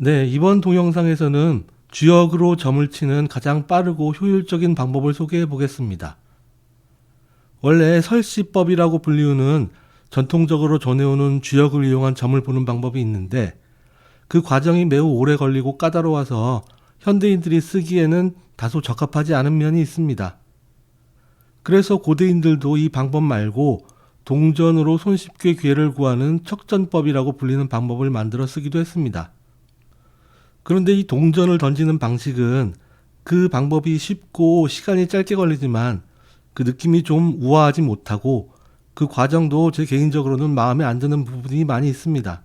네, 이번 동영상에서는 주역으로 점을 치는 가장 빠르고 효율적인 방법을 소개해 보겠습니다. 원래 설시법이라고 불리우는 전통적으로 전해오는 주역을 이용한 점을 보는 방법이 있는데 그 과정이 매우 오래 걸리고 까다로워서 현대인들이 쓰기에는 다소 적합하지 않은 면이 있습니다. 그래서 고대인들도 이 방법 말고 동전으로 손쉽게 기회를 구하는 척전법이라고 불리는 방법을 만들어 쓰기도 했습니다. 그런데 이 동전을 던지는 방식은 그 방법이 쉽고 시간이 짧게 걸리지만 그 느낌이 좀 우아하지 못하고 그 과정도 제 개인적으로는 마음에 안 드는 부분이 많이 있습니다.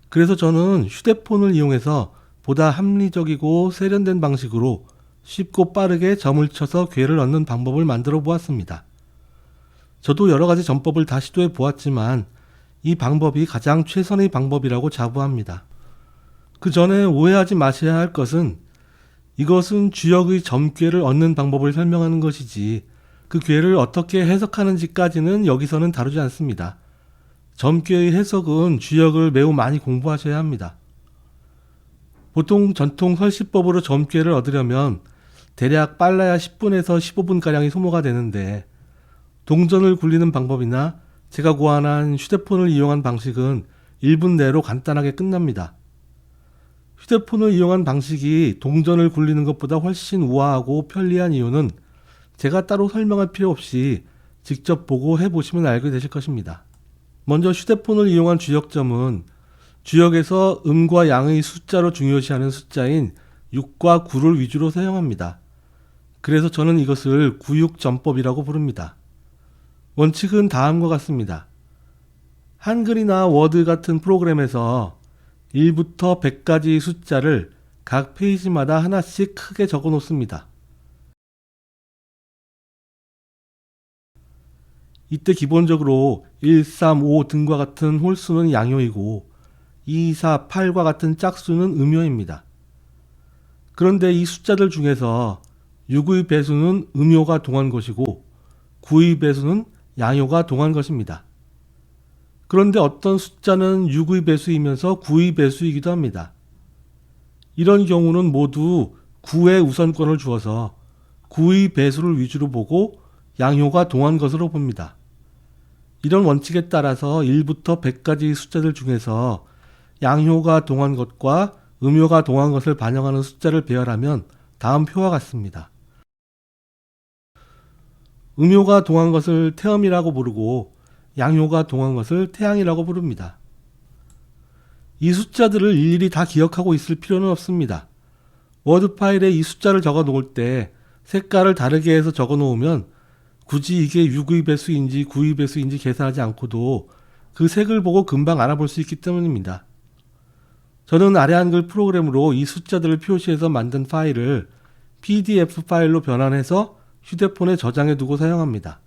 그래서 저는 휴대폰을 이용해서 보다 합리적이고 세련된 방식으로 쉽고 빠르게 점을 쳐서 기회를 얻는 방법을 만들어 보았습니다. 저도 여러 가지 점법을 다 시도해 보았지만 이 방법이 가장 최선의 방법이라고 자부합니다. 그 전에 오해하지 마셔야 할 것은 이것은 주역의 점괘를 얻는 방법을 설명하는 것이지 그 괘를 어떻게 해석하는지까지는 여기서는 다루지 않습니다. 점괘의 해석은 주역을 매우 많이 공부하셔야 합니다. 보통 전통 설시법으로 점괘를 얻으려면 대략 빨라야 10분에서 15분가량이 소모가 되는데 동전을 굴리는 방법이나 제가 고안한 휴대폰을 이용한 방식은 1분 내로 간단하게 끝납니다. 휴대폰을 이용한 방식이 동전을 굴리는 것보다 훨씬 우아하고 편리한 이유는 제가 따로 설명할 필요 없이 직접 보고 해보시면 알게 되실 것입니다. 먼저 휴대폰을 이용한 주역점은 주역에서 음과 양의 숫자로 중요시하는 숫자인 6과 9를 위주로 사용합니다. 그래서 저는 이것을 9-6점법이라고 부릅니다. 원칙은 다음과 같습니다. 한글이나 워드 같은 프로그램에서 1부터 100까지의 숫자를 각 페이지마다 하나씩 크게 적어 놓습니다. 이때 기본적으로 1, 3, 5 등과 같은 홀수는 양효이고 2, 4, 8과 같은 짝수는 음효입니다. 그런데 이 숫자들 중에서 6의 배수는 음효가 동한 것이고 9의 배수는 양효가 동한 것입니다. 그런데 어떤 숫자는 6의 배수이면서 9의 배수이기도 합니다. 이런 경우는 모두 9의 우선권을 주어서 9의 배수를 위주로 보고 양효가 동한 것으로 봅니다. 이런 원칙에 따라서 1부터 100까지의 숫자들 중에서 양효가 동한 것과 음효가 동한 것을 반영하는 숫자를 배열하면 다음 표와 같습니다. 음효가 동한 것을 태음이라고 부르고 양효가 동한 것을 태양이라고 부릅니다. 이 숫자들을 일일이 다 기억하고 있을 필요는 없습니다. 워드 파일에 이 숫자를 적어 놓을 때 색깔을 다르게 해서 적어 놓으면 굳이 이게 6의 배수인지 9의 배수인지 계산하지 않고도 그 색을 보고 금방 알아볼 수 있기 때문입니다. 저는 아래 한글 프로그램으로 이 숫자들을 표시해서 만든 파일을 PDF 파일로 변환해서 휴대폰에 저장해 두고 사용합니다.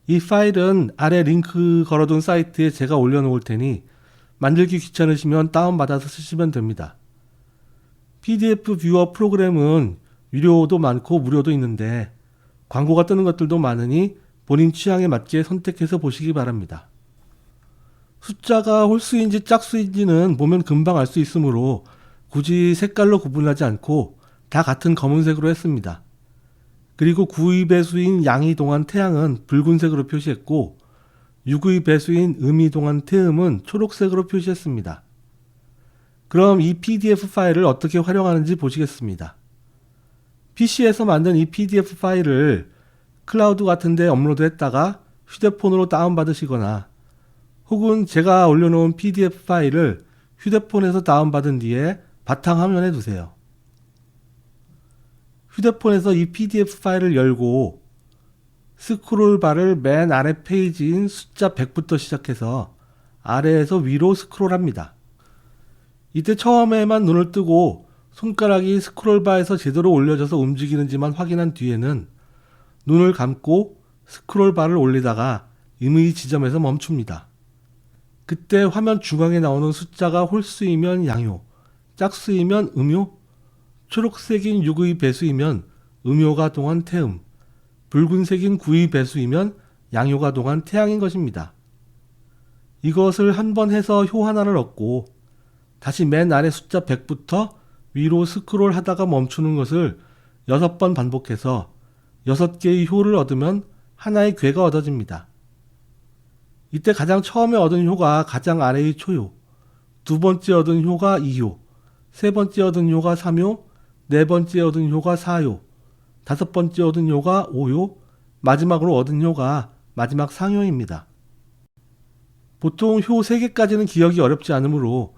이 파일은 아래 링크 걸어둔 사이트에 제가 올려놓을 테니 만들기 귀찮으시면 다운받아서 쓰시면 됩니다. PDF 뷰어 프로그램은 유료도 많고 무료도 있는데 광고가 뜨는 것들도 많으니 본인 취향에 맞게 선택해서 보시기 바랍니다. 숫자가 홀수인지 짝수인지는 보면 금방 알 수 있으므로 굳이 색깔로 구분하지 않고 다 같은 검은색으로 했습니다. 그리고 9의 배수인 양이 동한 태양은 붉은색으로 표시했고 6의 배수인 음이 동한 태음은 초록색으로 표시했습니다. 그럼 이 PDF 파일을 어떻게 활용하는지 보시겠습니다. PC에서 만든 이 PDF 파일을 클라우드 같은 데 업로드했다가 휴대폰으로 다운받으시거나 혹은 제가 올려놓은 PDF 파일을 휴대폰에서 다운받은 뒤에 바탕화면에 두세요. 휴대폰에서 이 PDF 파일을 열고 스크롤바를 맨 아래 페이지인 숫자 100부터 시작해서 아래에서 위로 스크롤합니다. 이때 처음에만 눈을 뜨고 손가락이 스크롤바에서 제대로 올려져서 움직이는지만 확인한 뒤에는 눈을 감고 스크롤바를 올리다가 임의 지점에서 멈춥니다. 그때 화면 중앙에 나오는 숫자가 홀수이면 양효, 짝수이면 음효, 초록색인 6의 배수이면 음효가 동한 태음, 붉은색인 9의 배수이면 양효가 동한 태양인 것입니다. 이것을 한 번 해서 효 하나를 얻고 다시 맨 아래 숫자 100부터 위로 스크롤 하다가 멈추는 것을 6번 반복해서 6개의 효를 얻으면 하나의 괴가 얻어집니다. 이때 가장 처음에 얻은 효가 가장 아래의 초효, 두 번째 얻은 효가 2효, 세 번째 얻은 효가 3효, 네 번째 얻은 효가 4효, 다섯 번째 얻은 효가 5효, 마지막으로 얻은 효가 마지막 상효입니다. 보통 효 3개까지는 기억이 어렵지 않으므로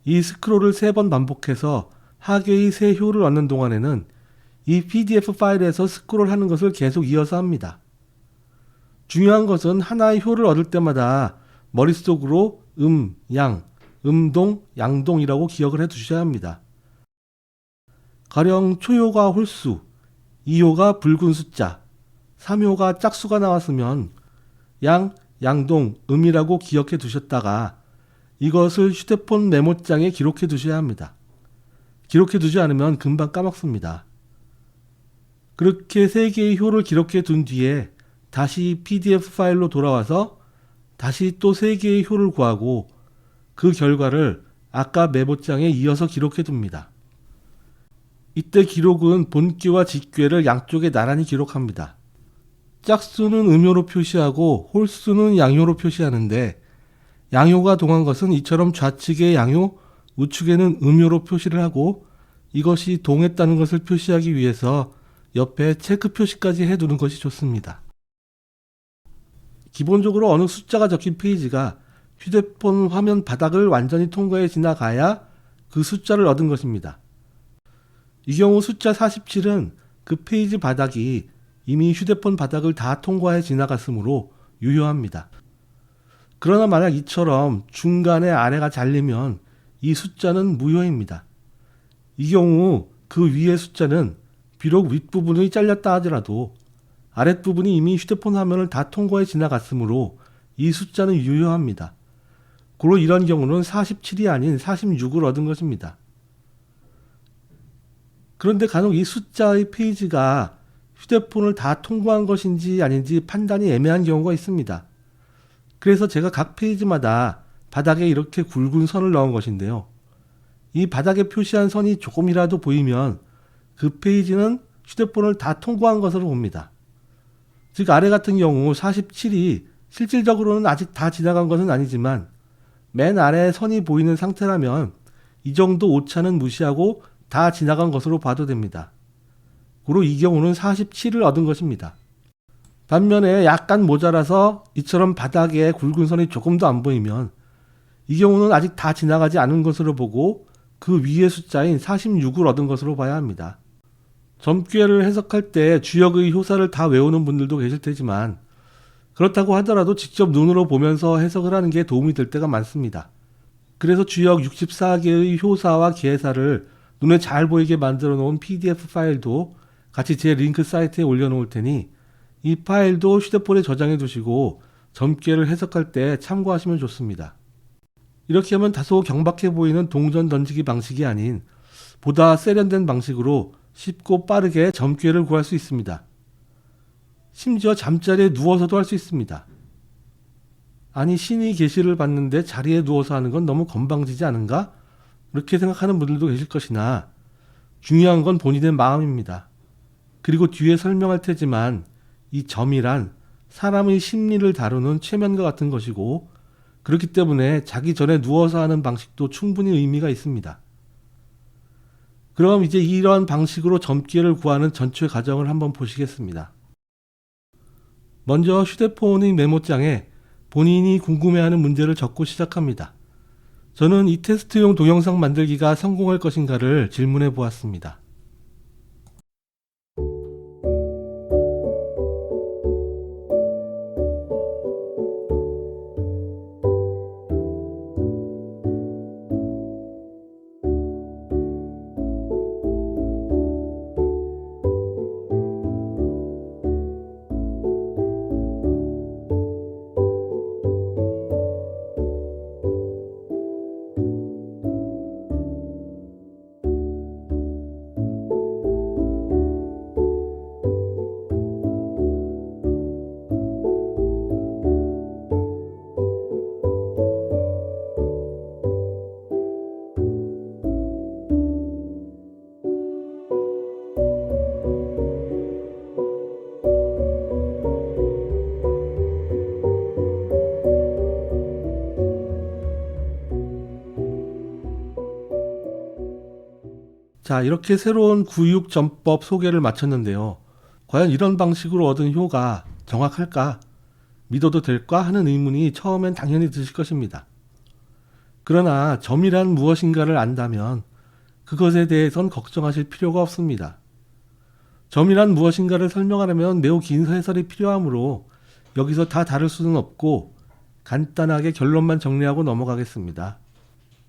이 스크롤을 3번 반복해서 하계의 3효를 얻는 동안에는 이 PDF 파일에서 스크롤 하는 것을 계속 이어서 합니다. 중요한 것은 하나의 효를 얻을 때마다 머릿속으로 양, 동, 양동이라고 기억을 해 두셔야 합니다. 가령 초효가 홀수, 2효가 붉은 숫자, 3효가 짝수가 나왔으면 양동, 이라고 기억해 두셨다가 이것을 휴대폰 메모장에 기록해 두셔야 합니다. 기록해 두지 않으면 금방 까먹습니다. 그렇게 3개의 효를 기록해 둔 뒤에 다시 PDF 파일로 돌아와서 다시 또 3개의 효를 구하고 그 결과를 아까 메모장에 이어서 기록해 둡니다. 이때 기록은 본괴와 직괴를 양쪽에 나란히 기록합니다. 짝수는 음효로 표시하고 홀수는 양효로 표시하는데 양효가 동한 것은 이처럼 좌측에 양효, 우측에는 음효로 표시를 하고 이것이 동했다는 것을 표시하기 위해서 옆에 체크 표시까지 해두는 것이 좋습니다. 기본적으로 어느 숫자가 적힌 페이지가 휴대폰 화면 바닥을 완전히 통과해 지나가야 그 숫자를 얻은 것입니다. 이 경우 숫자 47은 그 페이지 바닥이 이미 휴대폰 바닥을 다 통과해 지나갔으므로 유효합니다. 그러나 만약 이처럼 중간에 아래가 잘리면 이 숫자는 무효입니다. 이 경우 그 위의 숫자는 비록 윗부분이 잘렸다 하더라도 아랫부분이 이미 휴대폰 화면을 다 통과해 지나갔으므로 이 숫자는 유효합니다. 고로 이런 경우는 47이 아닌 46을 얻은 것입니다. 그런데 간혹 이 숫자의 페이지가 휴대폰을 다 통과한 것인지 아닌지 판단이 애매한 경우가 있습니다. 그래서 제가 각 페이지마다 바닥에 이렇게 굵은 선을 넣은 것인데요. 이 바닥에 표시한 선이 조금이라도 보이면 그 페이지는 휴대폰을 다 통과한 것으로 봅니다. 즉 아래 같은 경우 47이 실질적으로는 아직 다 지나간 것은 아니지만 맨 아래에 선이 보이는 상태라면 이 정도 오차는 무시하고 다 지나간 것으로 봐도 됩니다. 고로 이 경우는 47을 얻은 것입니다. 반면에 약간 모자라서 이처럼 바닥에 굵은 선이 조금도 안 보이면 이 경우는 아직 다 지나가지 않은 것으로 보고 그 위의 숫자인 46을 얻은 것으로 봐야 합니다. 점괘를 해석할 때 주역의 효사를 다 외우는 분들도 계실 테지만 그렇다고 하더라도 직접 눈으로 보면서 해석을 하는 게 도움이 될 때가 많습니다. 그래서 주역 64개의 효사와 계사를 눈에 잘 보이게 만들어 놓은 PDF 파일도 같이 제 링크 사이트에 올려놓을 테니 이 파일도 휴대폰에 저장해 두시고 점괘를 해석할 때 참고하시면 좋습니다. 이렇게 하면 다소 경박해 보이는 동전 던지기 방식이 아닌 보다 세련된 방식으로 쉽고 빠르게 점괘를 구할 수 있습니다. 심지어 잠자리에 누워서도 할 수 있습니다. 아니 신이 계시를 받는데 자리에 누워서 하는 건 너무 건방지지 않은가? 이렇게 생각하는 분들도 계실 것이나 중요한 건 본인의 마음입니다. 그리고 뒤에 설명할 테지만 이 점이란 사람의 심리를 다루는 최면과 같은 것이고 그렇기 때문에 자기 전에 누워서 하는 방식도 충분히 의미가 있습니다. 그럼 이제 이러한 방식으로 점괘를 구하는 전체 과정을 한번 보시겠습니다. 먼저 휴대폰의 메모장에 본인이 궁금해하는 문제를 적고 시작합니다. 저는 이 테스트용 동영상 만들기가 성공할 것인가를 질문해 보았습니다. 자, 이렇게 새로운 구육점법 소개를 마쳤는데요. 과연 이런 방식으로 얻은 효가 정확할까? 믿어도 될까? 하는 의문이 처음엔 당연히 드실 것입니다. 그러나 점이란 무엇인가를 안다면 그것에 대해선 걱정하실 필요가 없습니다. 점이란 무엇인가를 설명하려면 매우 긴 해설이 필요하므로 여기서 다 다룰 수는 없고 간단하게 결론만 정리하고 넘어가겠습니다.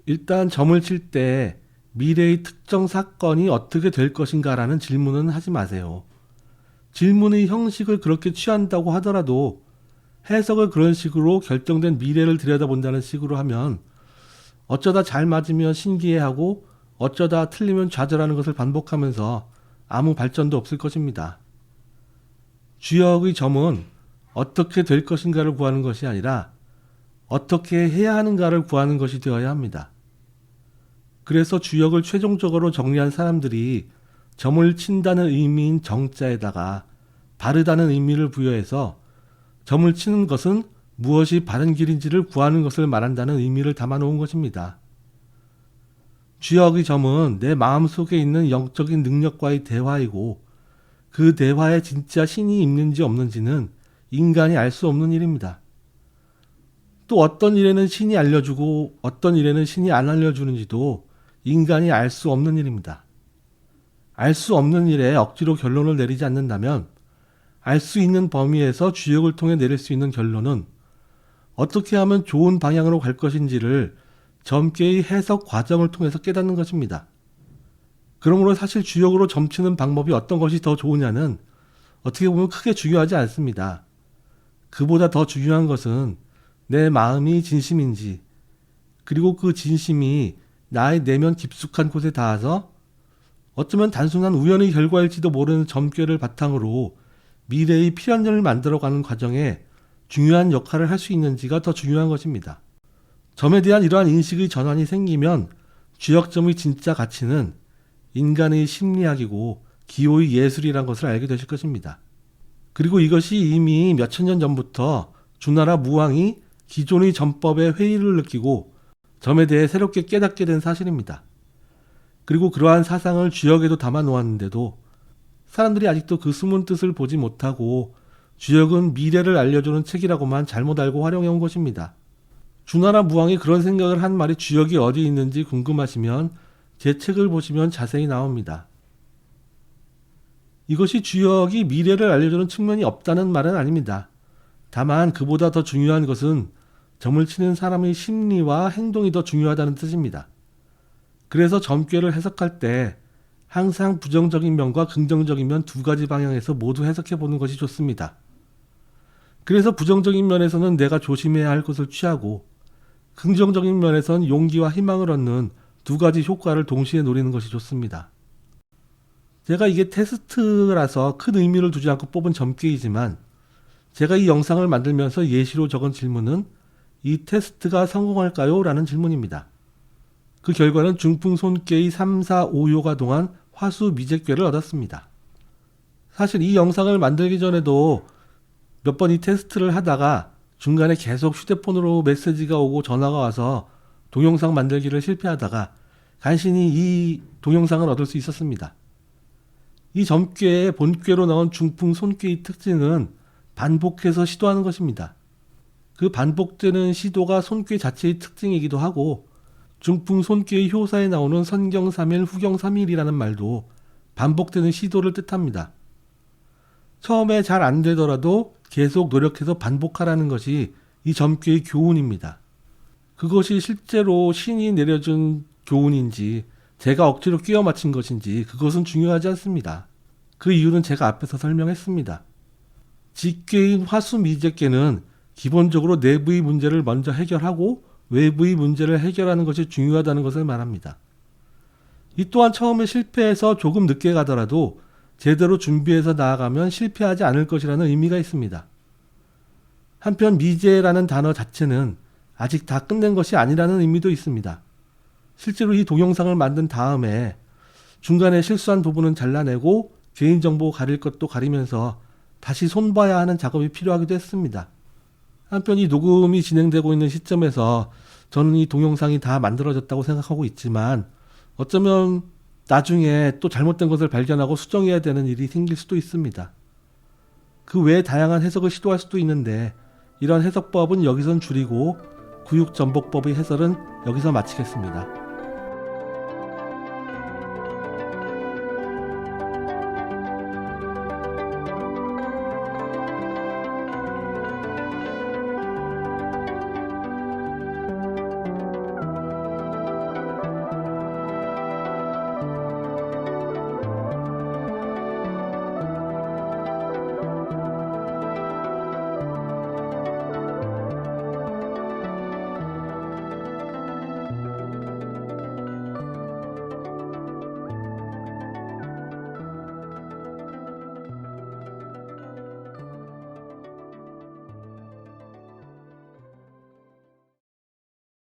일단 점을 칠 때 미래의 특정 사건이 어떻게 될 것인가라는 질문은 하지 마세요. 질문의 형식을 그렇게 취한다고 하더라도 해석을 그런 식으로 결정된 미래를 들여다본다는 식으로 하면 어쩌다 잘 맞으면 신기해하고 어쩌다 틀리면 좌절하는 것을 반복하면서 아무 발전도 없을 것입니다. 주역의 점은 어떻게 될 것인가를 구하는 것이 아니라 어떻게 해야 하는가를 구하는 것이 되어야 합니다. 그래서 주역을 최종적으로 정리한 사람들이 점을 친다는 의미인 정자에다가 바르다는 의미를 부여해서 점을 치는 것은 무엇이 바른 길인지를 구하는 것을 말한다는 의미를 담아놓은 것입니다. 주역의 점은 내 마음속에 있는 영적인 능력과의 대화이고 그 대화에 진짜 신이 있는지 없는지는 인간이 알 수 없는 일입니다. 또 어떤 일에는 신이 알려주고 어떤 일에는 신이 안 알려주는지도 인간이 알 수 없는 일입니다. 알 수 없는 일에 억지로 결론을 내리지 않는다면 알 수 있는 범위에서 주역을 통해 내릴 수 있는 결론은 어떻게 하면 좋은 방향으로 갈 것인지를 점괘의 해석 과정을 통해서 깨닫는 것입니다. 그러므로 사실 주역으로 점치는 방법이 어떤 것이 더 좋으냐는 어떻게 보면 크게 중요하지 않습니다. 그보다 더 중요한 것은 내 마음이 진심인지, 그리고 그 진심이 나의 내면 깊숙한 곳에 닿아서 어쩌면 단순한 우연의 결과일지도 모르는 점괘를 바탕으로 미래의 필연을 만들어가는 과정에 중요한 역할을 할 수 있는지가 더 중요한 것입니다. 점에 대한 이러한 인식의 전환이 생기면 주역점의 진짜 가치는 인간의 심리학이고 기호의 예술이란 것을 알게 되실 것입니다. 그리고 이것이 이미 몇천 년 전부터 주나라 무왕이 기존의 점법에 회의를 느끼고 점에 대해 새롭게 깨닫게 된 사실입니다. 그리고 그러한 사상을 주역에도 담아 놓았는데도 사람들이 아직도 그 숨은 뜻을 보지 못하고 주역은 미래를 알려주는 책이라고만 잘못 알고 활용해 온 것입니다. 주나라 무왕이 그런 생각을 한 말이 주역이 어디 있는지 궁금하시면 제 책을 보시면 자세히 나옵니다. 이것이 주역이 미래를 알려주는 측면이 없다는 말은 아닙니다. 다만 그보다 더 중요한 것은 점을 치는 사람의 심리와 행동이 더 중요하다는 뜻입니다. 그래서 점괘를 해석할 때 항상 부정적인 면과 긍정적인 면 두 가지 방향에서 모두 해석해 보는 것이 좋습니다. 그래서 부정적인 면에서는 내가 조심해야 할 것을 취하고 긍정적인 면에선 용기와 희망을 얻는 두 가지 효과를 동시에 노리는 것이 좋습니다. 제가 이게 테스트라서 큰 의미를 두지 않고 뽑은 점괘이지만 제가 이 영상을 만들면서 예시로 적은 질문은 이 테스트가 성공할까요? 라는 질문입니다. 그 결과는 중풍손괴의 3, 4, 5요가 동안 화수 미적괴를 얻었습니다. 사실 이 영상을 만들기 전에도 몇 번 이 테스트를 하다가 중간에 계속 휴대폰으로 메시지가 오고 전화가 와서 동영상 만들기를 실패하다가 간신히 이 동영상을 얻을 수 있었습니다. 이 점괘의 본꾀로 나온 중풍손괴의 특징은 반복해서 시도하는 것입니다. 그 반복되는 시도가 손꾀 자체의 특징이기도 하고 중풍손괴의 효사에 나오는 선경3일 후경3일이라는 말도 반복되는 시도를 뜻합니다. 처음에 잘 안 되더라도 계속 노력해서 반복하라는 것이 이 점괘의 교훈입니다. 그것이 실제로 신이 내려준 교훈인지 제가 억지로 끼워 맞춘 것인지 그것은 중요하지 않습니다. 그 이유는 제가 앞에서 설명했습니다. 직괴인 화수미적괴는 기본적으로 내부의 문제를 먼저 해결하고 외부의 문제를 해결하는 것이 중요하다는 것을 말합니다. 이 또한 처음에 실패해서 조금 늦게 가더라도 제대로 준비해서 나아가면 실패하지 않을 것이라는 의미가 있습니다. 한편 미제라는 단어 자체는 아직 다 끝낸 것이 아니라는 의미도 있습니다. 실제로 이 동영상을 만든 다음에 중간에 실수한 부분은 잘라내고 개인정보 가릴 것도 가리면서 다시 손봐야 하는 작업이 필요하기도 했습니다. 한편 이 녹음이 진행되고 있는 시점에서 저는 이 동영상이 다 만들어졌다고 생각하고 있지만 어쩌면 나중에 또 잘못된 것을 발견하고 수정해야 되는 일이 생길 수도 있습니다. 그 외에 다양한 해석을 시도할 수도 있는데 이런 해석법은 여기선 줄이고 구육전복법의 해설은 여기서 마치겠습니다.